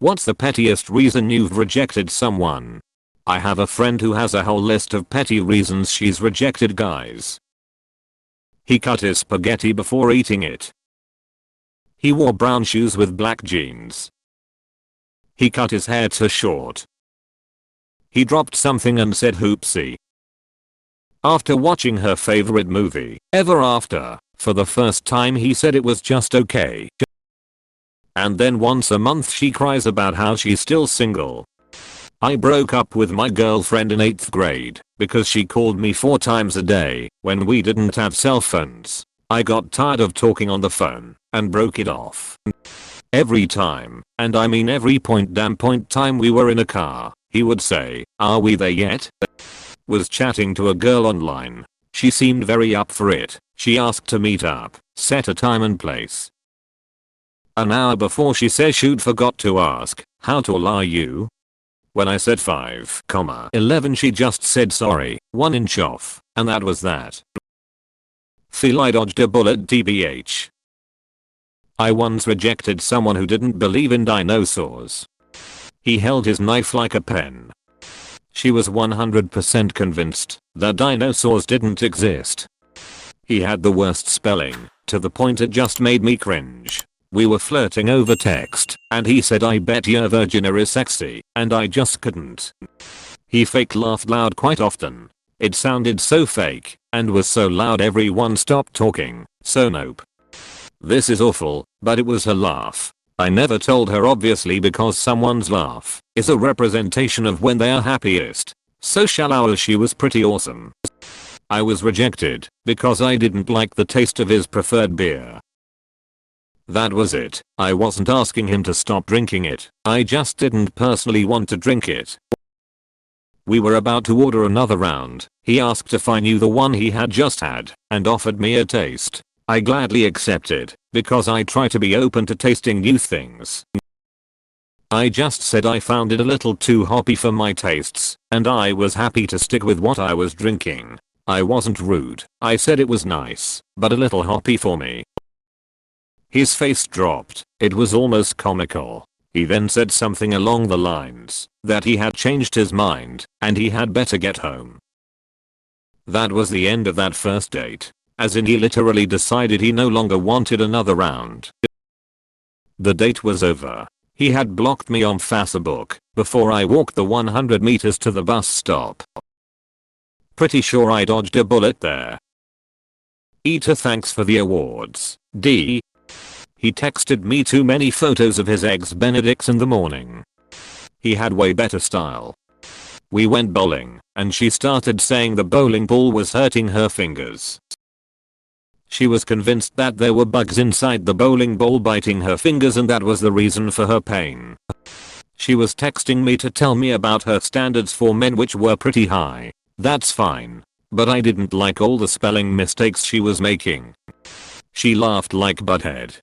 What's the pettiest reason you've rejected someone? I have a friend who has a whole list of petty reasons she's rejected guys. He cut his spaghetti before eating it. He wore brown shoes with black jeans. He cut his hair too short. He dropped something and said "Hoopsie." After watching her favorite movie, Ever After, for the first time he said it was just okay. And then once a month she cries about how she's still single. I broke up with my girlfriend in 8th grade because she called me 4 times a day when we didn't have cell phones. I got tired of talking on the phone and broke it off. Every time, and I mean every point time we were in a car, he would say, "Are we there yet?" Was chatting to a girl online. She seemed very up for it. She asked to meet up, set a time and place. An hour before she says she'd forgot to ask, "How tall are you?" When I said 5,11 she just said sorry, 1 inch off, and that was that. Feel I dodged a bullet tbh. I once rejected someone who didn't believe in dinosaurs. He held his knife like a pen. She was 100% convinced that dinosaurs didn't exist. He had the worst spelling, to the point it just made me cringe. We were flirting over text, and he said "I bet your virgin is sexy," and I just couldn't. He fake laughed loud quite often. It sounded so fake, and was so loud everyone stopped talking, so nope. This is awful, but it was her laugh. I never told her obviously because someone's laugh is a representation of when they are happiest. So shallow as she was pretty awesome. I was rejected because I didn't like the taste of his preferred beer. That was it. I wasn't asking him to stop drinking it. I just didn't personally want to drink it. We were about to order another round. He asked if I knew the one he had just had and offered me a taste. I gladly accepted because I try to be open to tasting new things. I just said I found it a little too hoppy for my tastes and I was happy to stick with what I was drinking. I wasn't rude. I said it was nice, but a little hoppy for me. His face dropped. It was almost comical. He then said something along the lines that he had changed his mind and he had better get home. That was the end of that first date. As in he literally decided he no longer wanted another round. The date was over. He had blocked me on Facebook before I walked the 100 meters to the bus stop. Pretty sure I dodged a bullet there. Eater thanks for the awards. D. He texted me too many photos of his eggs Benedicts in the morning. He had way better style. We went bowling and she started saying the bowling ball was hurting her fingers. She was convinced that there were bugs inside the bowling ball biting her fingers and that was the reason for her pain. She was texting me to tell me about her standards for men which were pretty high. That's fine. But I didn't like all the spelling mistakes she was making. She laughed like Butthead.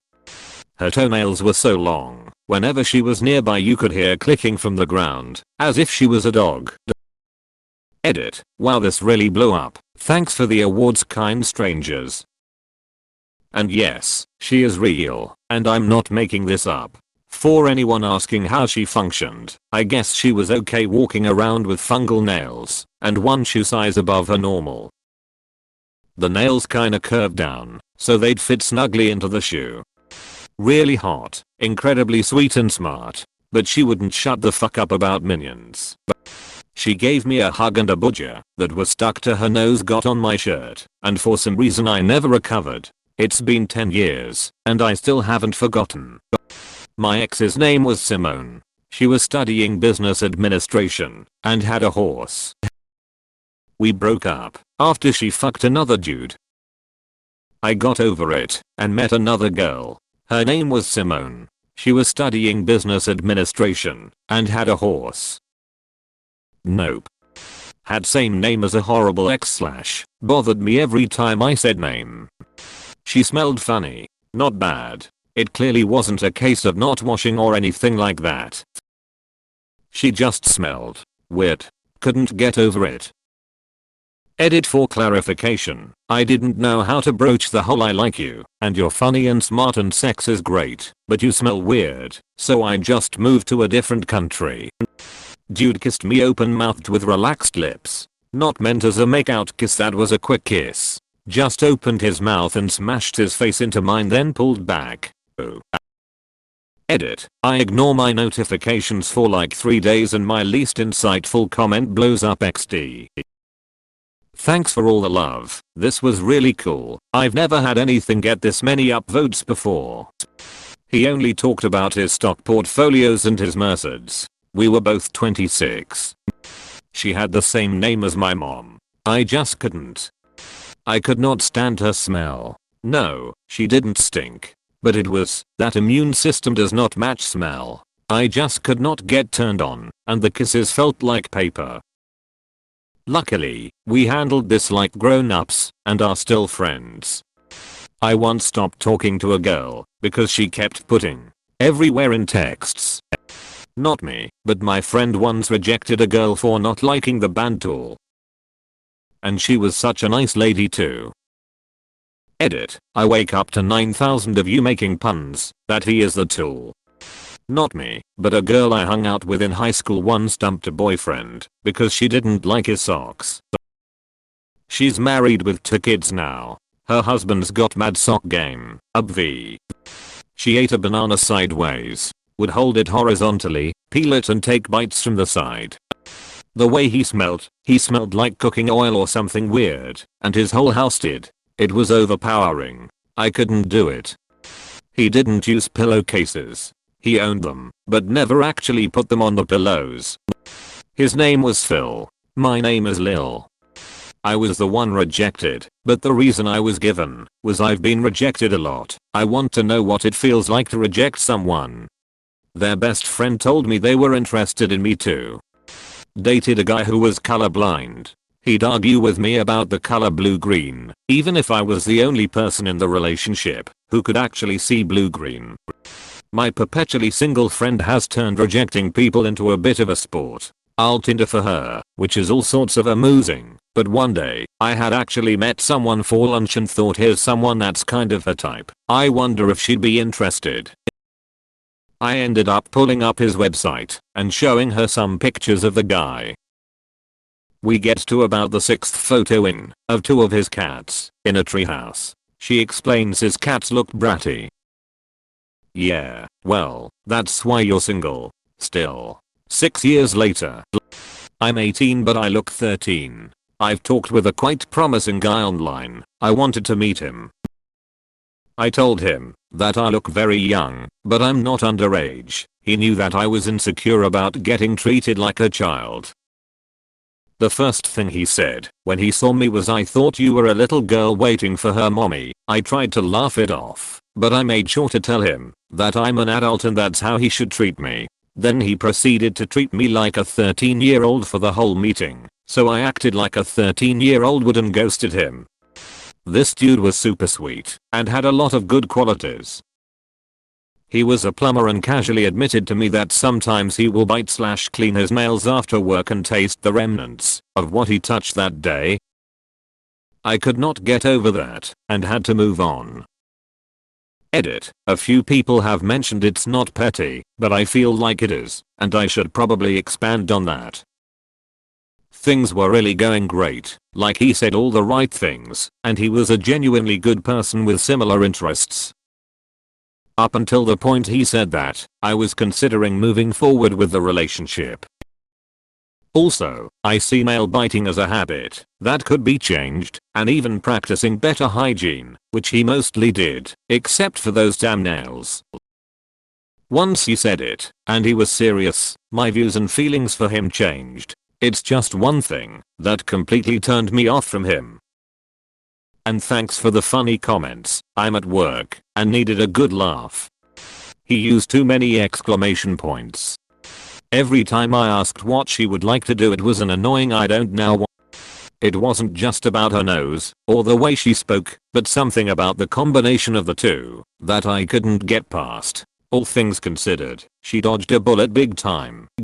Her toenails were so long, whenever she was nearby you could hear clicking from the ground, as if she was a dog. Edit. Wow, this really blew up. Thanks for the awards, kind strangers. And yes, she is real, and I'm not making this up. For anyone asking how she functioned, I guess she was okay walking around with fungal nails, and 1 shoe size above her normal. The nails kinda curved down, so they'd fit snugly into the shoe. Really hot, incredibly sweet and smart, but she wouldn't shut the fuck up about minions. She gave me a hug and a budger that was stuck to her nose got on my shirt, and for some reason I never recovered. It's been 10 years, and I still haven't forgotten. My ex's name was Simone. She was studying business administration, and had a horse. We broke up after she fucked another dude. I got over it, and met another girl. Her name was Simone. She was studying business administration, and had a horse. Nope. Had same name as a horrible ex / bothered me every time I said name. She smelled funny. Not bad. It clearly wasn't a case of not washing or anything like that. She just smelled weird. Couldn't get over it. Edit for clarification. I didn't know how to broach the whole I like you, and you're funny and smart and sex is great, but you smell weird, so I just moved to a different country. Dude kissed me open-mouthed with relaxed lips. Not meant as a makeout kiss, that was a quick kiss. Just opened his mouth and smashed his face into mine, then pulled back. Oh. Edit. I ignore my notifications for like 3 days and my least insightful comment blows up XD. Thanks for all the love. This was really cool. I've never had anything get this many upvotes before. He only talked about his stock portfolios and his Mercedes. We were both 26. She had the same name as my mom. I just couldn't. I could not stand her smell. No, she didn't stink. But it was, that immune system does not match smell. I just could not get turned on, and the kisses felt like paper. Luckily, we handled this like grown-ups, and are still friends. I once stopped talking to a girl, because she kept putting everywhere in texts. Not me, but my friend once rejected a girl for not liking the band Tool. And she was such a nice lady too. Edit. I wake up to 9,000 of you making puns, that he is the Tool. Not me, but a girl I hung out with in high school once dumped a boyfriend because she didn't like his socks. She's married with 2 kids now. Her husband's got mad sock game. Obv. She ate a banana sideways. Would hold it horizontally, peel it and take bites from the side. The way he smelled like cooking oil or something weird, and his whole house did. It was overpowering. I couldn't do it. He didn't use pillowcases. He owned them, but never actually put them on the pillows. His name was Phil. My name is Lil. I was the one rejected, but the reason I was given was I've been rejected a lot. I want to know what it feels like to reject someone. Their best friend told me they were interested in me too. Dated a guy who was colorblind. He'd argue with me about the color blue-green, even if I was the only person in the relationship who could actually see blue-green. My perpetually single friend has turned rejecting people into a bit of a sport. I'll Tinder for her, which is all sorts of amusing, but one day, I had actually met someone for lunch and thought, here's someone that's kind of her type. I wonder if she'd be interested. I ended up pulling up his website and showing her some pictures of the guy. We get to about the 6th photo in, of 2 of his cats, in a treehouse. She explains his cats look bratty. Yeah, well, that's why you're single. Still. 6 years later. I'm 18 but I look 13. I've talked with a quite promising guy online. I wanted to meet him. I told him that I look very young, but I'm not underage. He knew that I was insecure about getting treated like a child. The first thing he said when he saw me was, I thought you were a little girl waiting for her mommy. I tried to laugh it off, but I made sure to tell him that I'm an adult and that's how he should treat me. Then he proceeded to treat me like a 13-year-old for the whole meeting, so I acted like a 13-year-old would and ghosted him. This dude was super sweet and had a lot of good qualities. He was a plumber and casually admitted to me that sometimes he will bite/clean his nails after work and taste the remnants of what he touched that day. I could not get over that and had to move on. Edit. A few people have mentioned it's not petty, but I feel like it is, and I should probably expand on that. Things were really going great, like he said all the right things, and he was a genuinely good person with similar interests. Up until the point he said that, I was considering moving forward with the relationship. Also, I see nail biting as a habit that could be changed, and even practicing better hygiene, which he mostly did, except for those damn nails. Once he said it, and he was serious, my views and feelings for him changed. It's just one thing that completely turned me off from him. And thanks for the funny comments. I'm at work and needed a good laugh. He used too many exclamation points. Every time I asked what she would like to do, it was an annoying I don't know what. It wasn't just about her nose or the way she spoke, but something about the combination of the two that I couldn't get past. All things considered, she dodged a bullet big time.